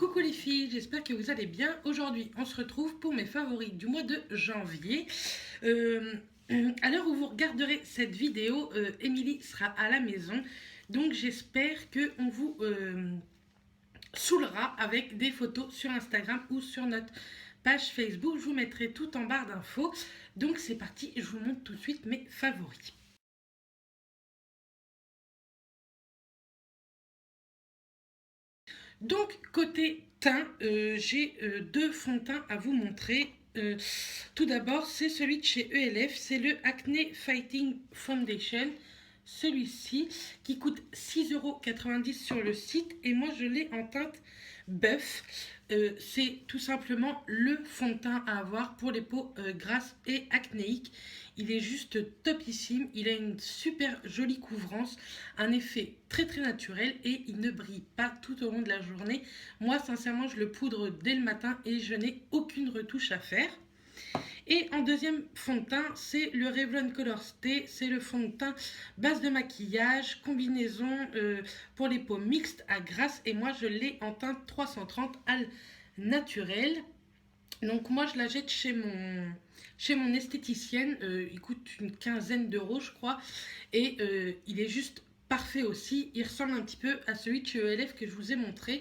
Coucou les filles, j'espère que vous allez bien. Aujourd'hui, on se retrouve pour mes favoris du mois de janvier. Euh, à l'heure où vous regarderez cette vidéo, Émilie sera à la maison. Donc j'espère qu'on vous saoulera avec des photos sur Instagram ou sur notre page Facebook. Je vous mettrai tout en barre d'infos. Donc c'est parti, je vous montre tout de suite mes favoris. Donc, côté teint, j'ai deux fonds de teint à vous montrer. Tout d'abord, c'est celui de chez ELF, c'est le Acne Fighting Foundation. Celui-ci qui coûte 6,90 € sur le site et moi je l'ai en teinte bœuf. C'est tout simplement le fond de teint à avoir pour les peaux grasses et acnéiques. Il est juste topissime, il a une super jolie couvrance, un effet très très naturel et il ne brille pas tout au long de la journée. Moi sincèrement je le poudre dès le matin et je n'ai aucune retouche à faire. Et en deuxième fond de teint, c'est le Revlon Color Stay. C'est le fond de teint base de maquillage, combinaison pour les peaux mixtes à grasse. Et moi, je l'ai en teinte 330 al naturel. Donc moi, je la jette chez mon esthéticienne. Il coûte une quinzaine d'euros, je crois. Et il est juste parfait aussi. Il ressemble un petit peu à celui de chez ELF que je vous ai montré.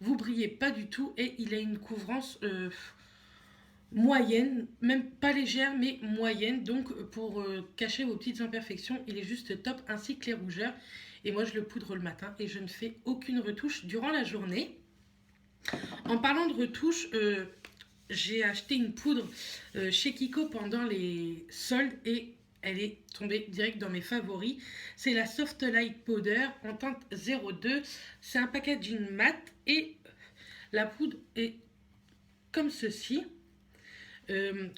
Vous brillez pas du tout et il a une couvrance moyenne, même pas légère mais moyenne, donc pour cacher vos petites imperfections il est juste top, ainsi que les rougeurs. Et moi je le poudre le matin et je ne fais aucune retouche durant la journée. En parlant de retouche, j'ai acheté une poudre chez Kiko pendant les soldes et elle est tombée direct dans mes favoris. C'est la Soft Light Powder en teinte 02. C'est un packaging mat et la poudre est comme ceci.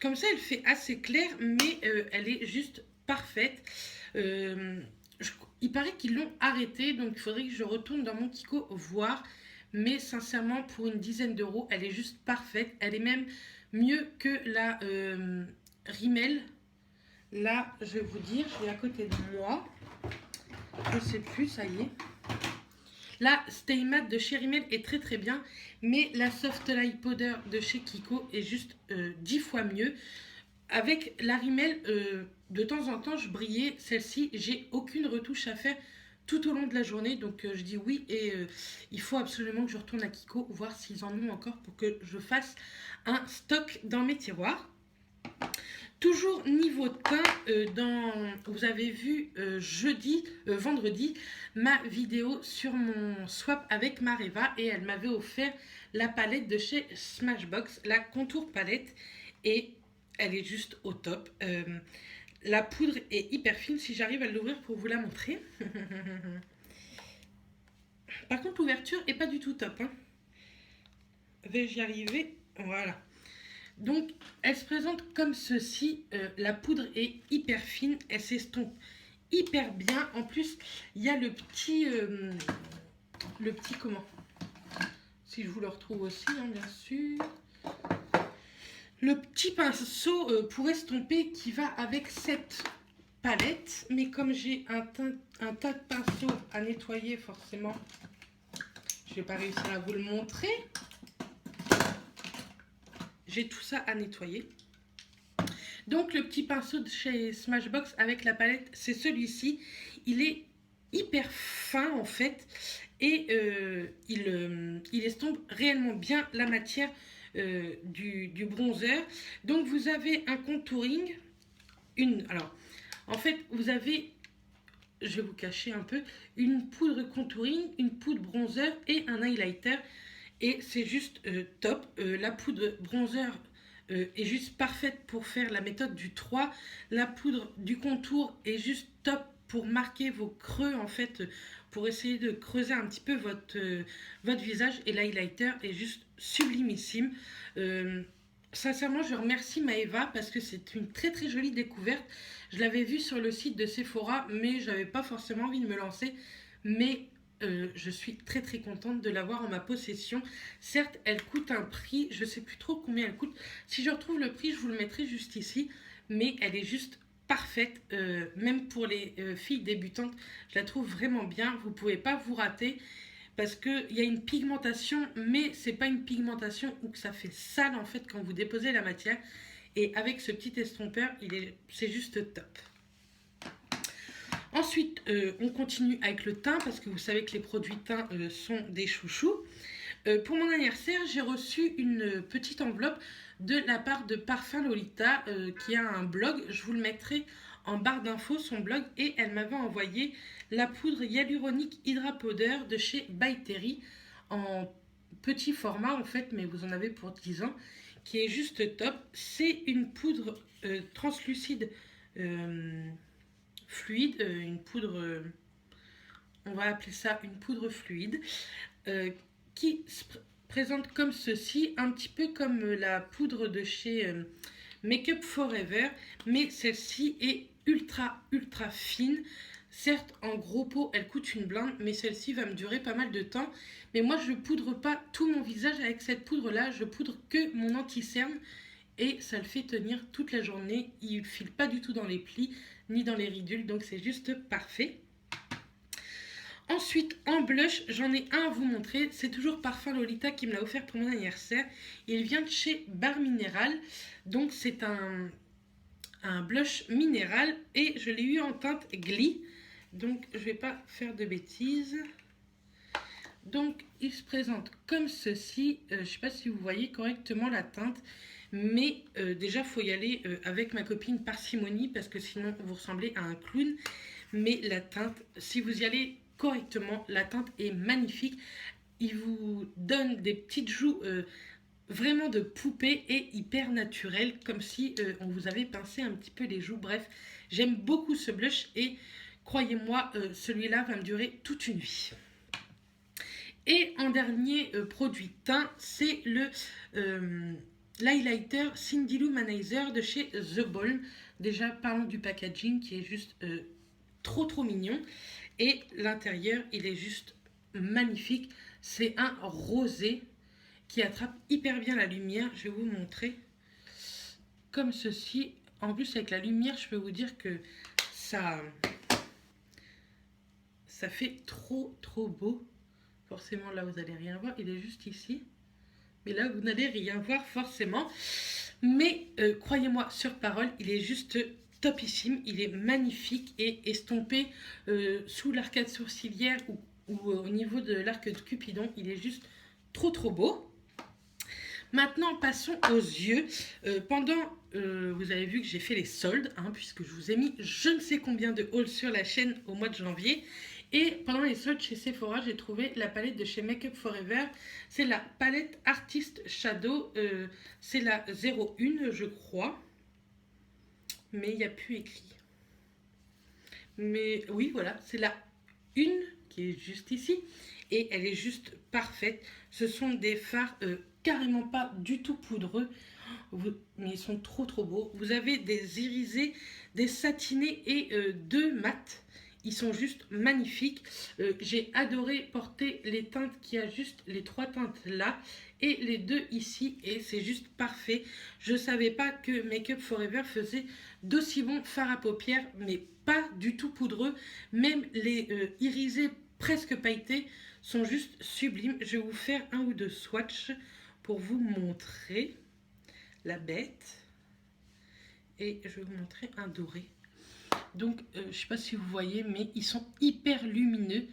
Comme ça, elle fait assez clair, mais elle est juste parfaite. Il paraît qu'ils l'ont arrêtée, donc il faudrait que je retourne dans mon Kiko voir. Mais sincèrement, pour une dizaine d'euros, elle est juste parfaite. Elle est même mieux que la Rimmel. Là, je vais vous dire, je l'ai à côté de moi. Je sais plus, ça y est. La Stay Matte de chez Rimmel est très très bien, mais la Soft Light Powder de chez Kiko est juste 10 fois mieux. Avec la Rimmel, de temps en temps, je brillais. Celle-ci, j'ai aucune retouche à faire tout au long de la journée, donc je dis oui. Et il faut absolument que je retourne à Kiko, voir s'ils en ont encore pour que je fasse un stock dans mes tiroirs. Toujours niveau teint, vous avez vu vendredi, ma vidéo sur mon swap avec Mareva et elle m'avait offert la palette de chez Smashbox, la Contour Palette, et elle est juste au top. La poudre est hyper fine, si j'arrive à l'ouvrir pour vous la montrer. Par contre, l'ouverture est pas du tout top. Vais-je y arriver? Voilà. Donc, elle se présente comme ceci. La poudre est hyper fine, elle s'estompe hyper bien. En plus, il y a le petit comment? Si je vous le retrouve aussi, hein, bien sûr. Le petit pinceau pour estomper qui va avec cette palette. Mais comme j'ai un tas de pinceaux à nettoyer, forcément, je vais pas réussir à vous le montrer. J'ai tout ça à nettoyer. Donc le petit pinceau de chez Smashbox avec la palette, c'est celui-ci. Il est hyper fin en fait et il estompe réellement bien la matière du bronzer. Donc vous avez un contouring. Alors, en fait, vous avez, je vais vous cacher un peu, une poudre contouring, une poudre bronzer et un highlighter. Et c'est juste top. La poudre bronzer est juste parfaite pour faire la méthode du 3. La poudre du contour est juste top pour marquer vos creux, en fait, pour essayer de creuser un petit peu votre visage. Et l'highlighter est juste sublimissime. Sincèrement, je remercie Maeva parce que c'est une très très jolie découverte. Je l'avais vue sur le site de Sephora, mais je n'avais pas forcément envie de me lancer. Mais je suis très très contente de l'avoir en ma possession. Certes, elle coûte un prix, je ne sais plus trop combien elle coûte. Si je retrouve le prix, je vous le mettrai juste ici. Mais elle est juste parfaite, même pour les filles débutantes. Je la trouve vraiment bien, vous ne pouvez pas vous rater. parce qu'il y a une pigmentation, mais c'est pas une pigmentation où que ça fait sale en fait quand vous déposez la matière. Et avec ce petit estompeur, c'est juste top. Ensuite, on continue avec le teint, parce que vous savez que les produits teints sont des chouchous. Pour mon anniversaire, j'ai reçu une petite enveloppe de la part de Parfum Lolita, qui a un blog. Je vous le mettrai en barre d'infos, son blog. Et elle m'avait envoyé la poudre hyaluronique Hydra Powder de chez By Terry, en petit format en fait, mais vous en avez pour 10 ans, qui est juste top. C'est une poudre translucide fluide, une poudre, on va appeler ça une poudre fluide, qui se présente comme ceci, un petit peu comme la poudre de chez Make Up Forever, mais celle-ci est ultra fine. Certes, en gros pot, elle coûte une blinde, mais celle-ci va me durer pas mal de temps. Mais moi, je ne poudre pas tout mon visage avec cette poudre-là, je poudre que mon anti-cerne et ça le fait tenir toute la journée. Il ne file pas du tout dans les plis ni dans les ridules, donc c'est juste parfait. Ensuite, en blush, j'en ai un à vous montrer. C'est toujours Parfum Lolita qui me l'a offert pour mon anniversaire. Il vient de chez Bar Minéral. Donc c'est un blush minéral et je l'ai eu en teinte Glee. Donc je ne vais pas faire de bêtises. Donc il se présente comme ceci. Je ne sais pas si vous voyez correctement la teinte. Mais déjà, il faut y aller avec ma copine parcimonie parce que sinon vous ressemblez à un clown. Mais la teinte, si vous y allez correctement, la teinte est magnifique. Il vous donne des petites joues vraiment de poupée et hyper naturelles, comme si on vous avait pincé un petit peu les joues. Bref, j'aime beaucoup ce blush et croyez-moi, celui-là va me durer toute une vie. Et en dernier produit teint, c'est le l'highlighter Cindy Lou Manizer de chez The Balm. Déjà, parlons du packaging qui est juste trop mignon. Et l'intérieur, il est juste magnifique. C'est un rosé qui attrape hyper bien la lumière. Je vais vous montrer comme ceci. En plus, avec la lumière, je peux vous dire que ça fait trop beau. Forcément, là, vous n'allez rien voir. Il est juste ici. Mais là, vous n'allez rien voir forcément. Mais croyez-moi, sur parole, il est juste topissime. Il est magnifique et estompé sous l'arcade sourcilière ou au niveau de l'arc de Cupidon. Il est juste trop beau. Maintenant, passons aux yeux. Vous avez vu que j'ai fait les soldes, hein, puisque je vous ai mis je ne sais combien de hauls sur la chaîne au mois de janvier. Et pendant les soldes chez Sephora, j'ai trouvé la palette de chez Make Up Forever. C'est la palette Artist Shadow. C'est la 01, je crois. Mais il n'y a plus écrit. Mais oui, voilà, c'est la 1 qui est juste ici. Et elle est juste parfaite. Ce sont des fards carrément pas du tout poudreux. Mais ils sont trop beaux. Vous avez des irisés, des satinés et deux mat. Ils sont juste magnifiques. J'ai adoré porter les teintes qui a juste les 3 teintes là et les 2 ici et c'est juste parfait. Je ne savais pas que Make Up Forever faisait d'aussi bons fards à paupières, mais pas du tout poudreux. Même les irisés presque pailletés sont juste sublimes. Je vais vous faire un ou deux swatchs pour vous montrer la bête. Et je vais vous montrer un doré. Donc, je ne sais pas si vous voyez, mais ils sont hyper lumineux.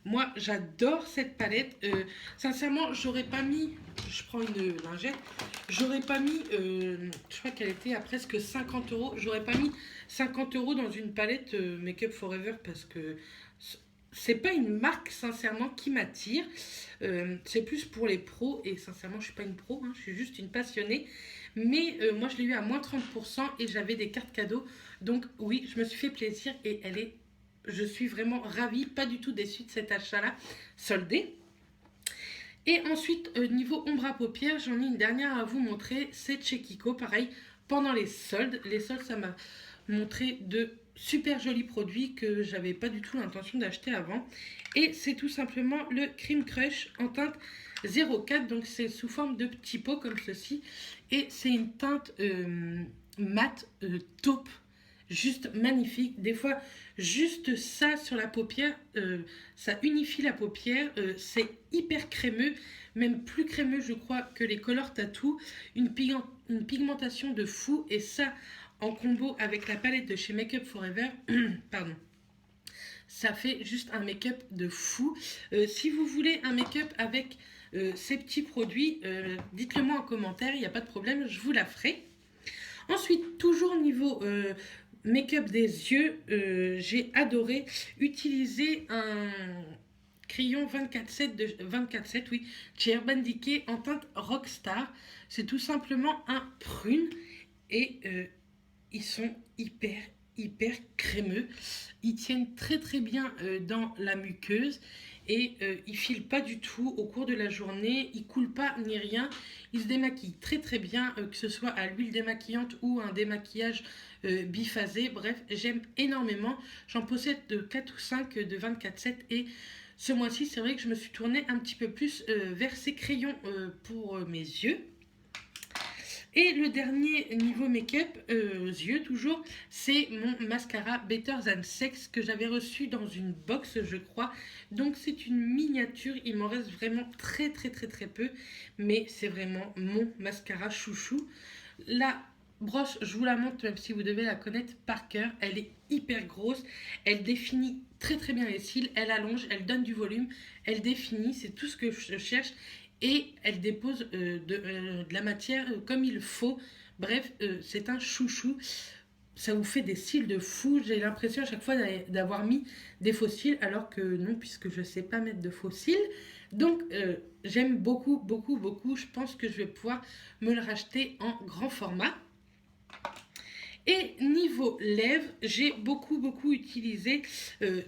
Moi, j'adore cette palette. Sincèrement, j'aurais pas mis... Je prends une lingette. J'aurais pas mis... je crois qu'elle était à presque 50 €. J'aurais pas mis 50 € dans une palette Make Up Forever parce que c'est pas une marque, sincèrement, qui m'attire. C'est plus pour les pros. Et sincèrement, je suis pas une pro. Hein, je suis juste une passionnée. Mais moi, je l'ai eu à moins 30% et j'avais des cartes cadeaux. Donc oui, je me suis fait plaisir et je suis vraiment ravie, pas du tout déçue de cet achat-là, soldé. Et ensuite, niveau ombre à paupières, j'en ai une dernière à vous montrer, c'est chez Kiko, pareil, pendant les soldes. Les soldes, ça m'a montré de super jolis produits que j'avais pas du tout l'intention d'acheter avant. Et c'est tout simplement le Cream Crush en teinte 04, donc c'est sous forme de petits pots comme ceci. Et c'est une teinte mate taupe. juste magnifique. Des fois, juste ça sur la paupière, ça unifie la paupière. C'est hyper crémeux, même plus crémeux, je crois, que les Color Tattoo. Une pigmentation de fou. Et ça, en combo avec la palette de chez Make Up Forever, pardon. Ça fait juste un make-up de fou. Si vous voulez un make-up avec ces petits produits, dites-le moi en commentaire, il n'y a pas de problème, je vous la ferai. Ensuite, toujours niveau make-up des yeux, j'ai adoré utiliser un crayon 24-7 de 24-7, oui, chez Urban Decay en teinte Rockstar. C'est tout simplement un prune et ils sont hyper crémeux. Ils tiennent très bien dans la muqueuse et ils filent pas du tout au cours de la journée, ils coulent pas ni rien. Ils se démaquillent très bien, que ce soit à l'huile démaquillante ou un démaquillage biphasé. Bref, j'aime énormément. J'en possède de 4 ou 5 de 24-7 et ce mois-ci, c'est vrai que je me suis tournée un petit peu plus vers ces crayons pour mes yeux. Et le dernier niveau make-up, yeux toujours, c'est mon mascara Better Than Sex que j'avais reçu dans une box, je crois. Donc c'est une miniature, il m'en reste vraiment très peu, mais c'est vraiment mon mascara chouchou. La brosse, je vous la montre même si vous devez la connaître par cœur, elle est hyper grosse, elle définit très bien les cils, elle allonge, elle donne du volume, elle définit, c'est tout ce que je cherche. Et elle dépose de la matière comme il faut. Bref, c'est un chouchou. Ça vous fait des cils de fou. J'ai l'impression à chaque fois d'avoir mis des faux cils, alors que non, puisque je ne sais pas mettre de faux cils. Donc, j'aime beaucoup. Je pense que je vais pouvoir me le racheter en grand format. Et niveau lèvres, j'ai beaucoup utilisé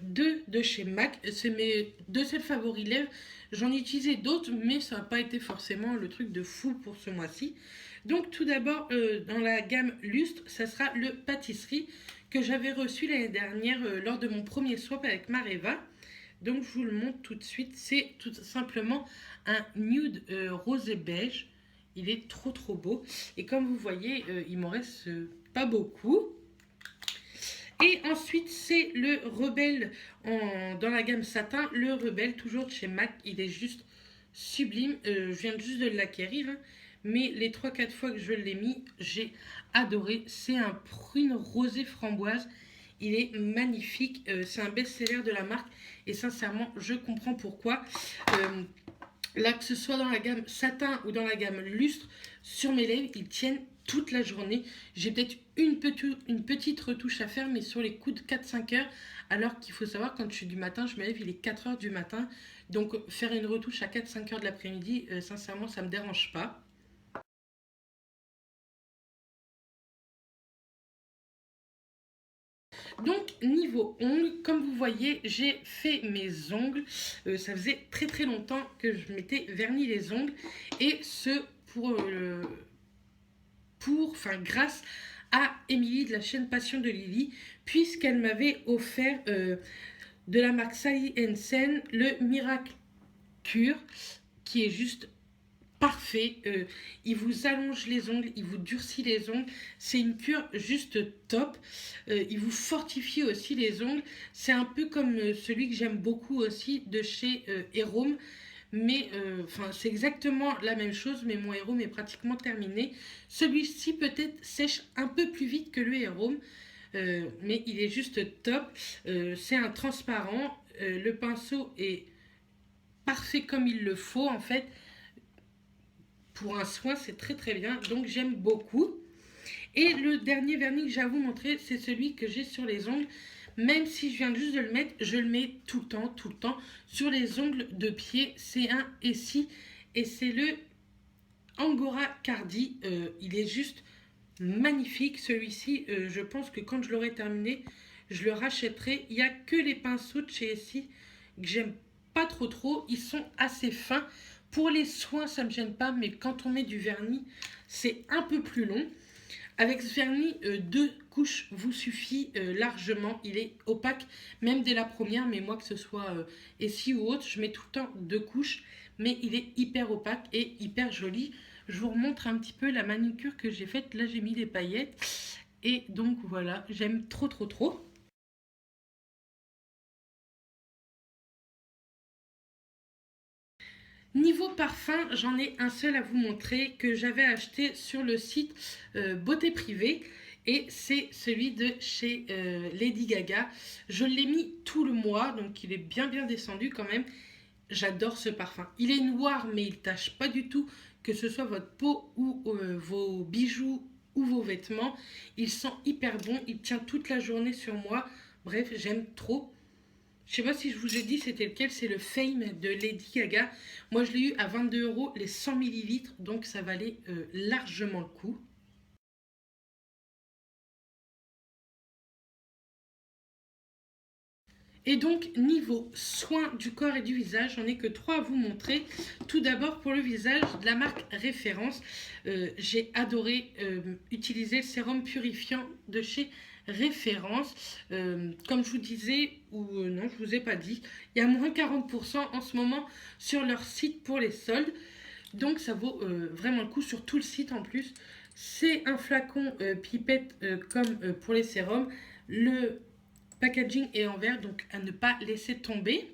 deux de chez MAC. C'est mes deux seuls favoris lèvres. J'en ai utilisé d'autres, mais ça n'a pas été forcément le truc de fou pour ce mois-ci. Donc tout d'abord, dans la gamme Lustre, ça sera le pâtisserie que j'avais reçu l'année dernière lors de mon premier swap avec Mareva. Donc je vous le montre tout de suite. C'est tout simplement un nude rosé beige. Il est trop beau. Et comme vous voyez, il m'en reste pas beaucoup. Et ensuite, c'est le Rebelle dans la gamme satin. Le Rebelle, toujours de chez MAC. Il est juste sublime. Je viens juste de l'acquérir. Hein, mais les 3-4 fois que je l'ai mis, j'ai adoré. C'est un prune rosé framboise. Il est magnifique. C'est un best-seller de la marque. Et sincèrement, je comprends pourquoi. Là, que ce soit dans la gamme satin ou dans la gamme lustre, sur mes lèvres, ils tiennent toute la journée. J'ai peut-être une petite retouche à faire, mais sur les coups de 4-5 heures. Alors qu'il faut savoir, quand je suis du matin, je me lève, il est 4 heures du matin. Donc, faire une retouche à 4-5 heures de l'après-midi, sincèrement, ça ne me dérange pas. Donc niveau ongles, comme vous voyez, j'ai fait mes ongles. Ça faisait très longtemps que je m'étais verni les ongles. Et ce grâce à Émilie de la chaîne Passion de Lily, puisqu'elle m'avait offert de la marque Sally Hansen le Miracle Cure, qui est juste parfait. Il vous allonge les ongles, il vous durcit les ongles. C'est une cure juste top. Il vous fortifie aussi les ongles. C'est un peu comme celui que j'aime beaucoup aussi de chez Héroum. Mais c'est exactement la même chose, mais mon Héroum est pratiquement terminé. Celui-ci peut-être sèche un peu plus vite que le Héroum. Mais il est juste top. C'est un transparent. Le pinceau est parfait comme il le faut en fait. Pour un soin, c'est très bien. Donc, j'aime beaucoup. Et le dernier vernis que j'ai à vous montrer, c'est celui que j'ai sur les ongles. Même si je viens juste de le mettre, je le mets tout le temps sur les ongles de pied. C'est un Essie et c'est le Angora Cardi. Il est juste magnifique. Celui-ci, je pense que quand je l'aurai terminé, je le rachèterai. Il n'y a que les pinceaux de chez Essie que j'aime pas trop. Ils sont assez fins. Pour les soins, ça ne me gêne pas, mais quand on met du vernis, c'est un peu plus long. Avec ce vernis, 2 couches vous suffit largement. Il est opaque, même dès la première, mais moi, que ce soit Essie ou autre, je mets tout le temps 2 couches, mais il est hyper opaque et hyper joli. Je vous remontre un petit peu la manucure que j'ai faite. Là, j'ai mis des paillettes Et donc voilà, j'aime trop trop trop. Niveau parfum, j'en ai un seul à vous montrer que j'avais acheté sur le site Beauté Privée et c'est celui de chez Lady Gaga. Je l'ai mis tout le mois, donc il est bien descendu quand même. J'adore ce parfum. Il est noir mais il tâche pas du tout, que ce soit votre peau ou vos bijoux ou vos vêtements. Il sent hyper bon, il tient toute la journée sur moi. Bref, j'aime trop. Je sais pas si je vous ai dit c'était lequel, c'est le Fame de Lady Gaga. Moi je l'ai eu à 22 € les 100 millilitres, donc ça valait largement le coup. Et donc niveau soins du corps et du visage, j'en ai que trois à vous montrer. Tout d'abord pour le visage de la marque Référence, j'ai adoré utiliser le sérum purifiant de chez Référence. Comme je vous disais, ou non je vous ai pas dit, il y a moins 40% en ce moment sur leur site pour les soldes. Donc ça vaut vraiment le coup sur tout le site en plus. C'est un flacon pipette comme pour les sérums. Le packaging est en verre, donc à ne pas laisser tomber.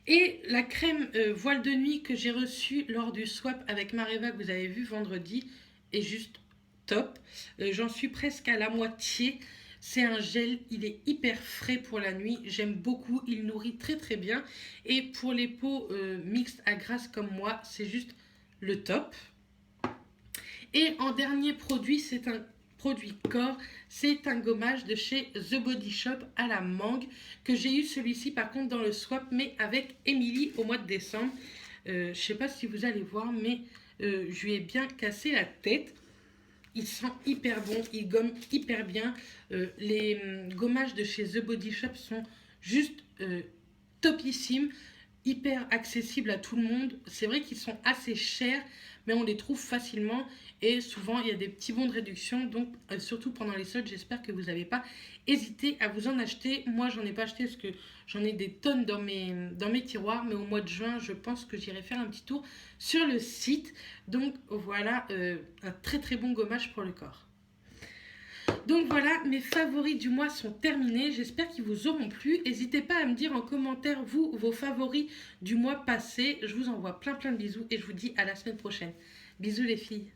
Et la crème voile de nuit que j'ai reçue lors du swap avec Mareva que vous avez vu vendredi est juste top. J'en suis presque à la moitié. C'est un gel, il est hyper frais pour la nuit. J'aime beaucoup, il nourrit très bien. Et pour les peaux mixtes à grasse comme moi, c'est juste le top. Et en dernier produit, c'est un produit corps, c'est un gommage de chez The Body Shop à la mangue que j'ai eu celui-ci par contre dans le swap mais avec Émilie au mois de décembre. Je sais pas si vous allez voir mais je lui ai bien cassé la tête. Il sent hyper bon, il gomme hyper bien. Les gommages de chez The Body Shop sont juste topissimes, hyper accessibles à tout le monde. C'est vrai qu'ils sont assez chers, mais on les trouve facilement et souvent il y a des petits bons de réduction. Donc surtout pendant les soldes, j'espère que vous n'avez pas hésité à vous en acheter. Moi j'en ai pas acheté parce que j'en ai des tonnes dans mes tiroirs, mais au mois de juin je pense que j'irai faire un petit tour sur le site. Donc voilà un très bon gommage pour le corps. Donc voilà, mes favoris du mois sont terminés. J'espère qu'ils vous auront plu. N'hésitez pas à me dire en commentaire, vous, vos favoris du mois passé. Je vous envoie plein de bisous et je vous dis à la semaine prochaine. Bisous les filles.